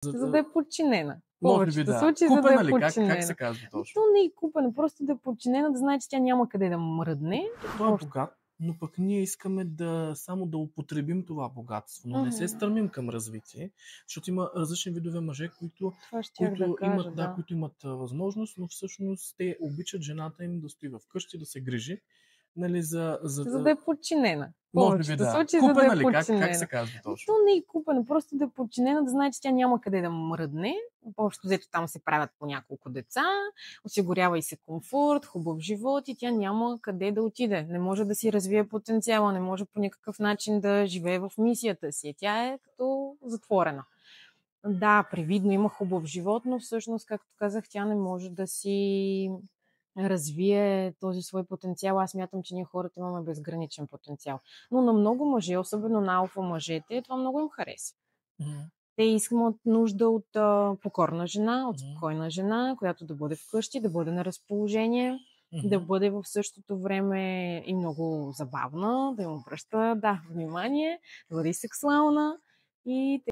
За да е подчинена. В Може би повечето да. случаи, за да Купена е ли? Как подчинена. се казва То точно? не е купена, просто да е подчинена, да знае, че тя няма къде да мръдне. Той е богат, но пък ние искаме само да употребим това богатство, но не се стремим към развитие, защото има различни видове мъже, Това щях да кажа, да. които имат възможност, но всъщност те обичат жената им да стои вкъщи, да се грижи, нали, За да е подчинена. В може би повечето да. случаи, за да Купена е ли? Как се подчинена. казва То точно? не е купена, просто да е подчинена, да знае, че тя няма къде да мръдне. Общо взето там се правят по няколко деца, осигурява и се комфорт, хубав живот и тя няма къде да отиде. Не може да си развие потенциала, не може по никакъв начин да живее в мисията си. Тя е като затворена. Да, привидно има хубав живот, но всъщност, както казах, тя не може да си развие този свой потенциал. Аз мятам, че ние хората имаме безграничен потенциал. Но на много мъже, особено на алфа мъжете, това много им харесва. Те имат нужда от покорна жена, от спокойна жена, която да бъде вкъщи, да бъде на разположение, да бъде в същото време и много забавна, да им обръща внимание, да бъде и сексуална. И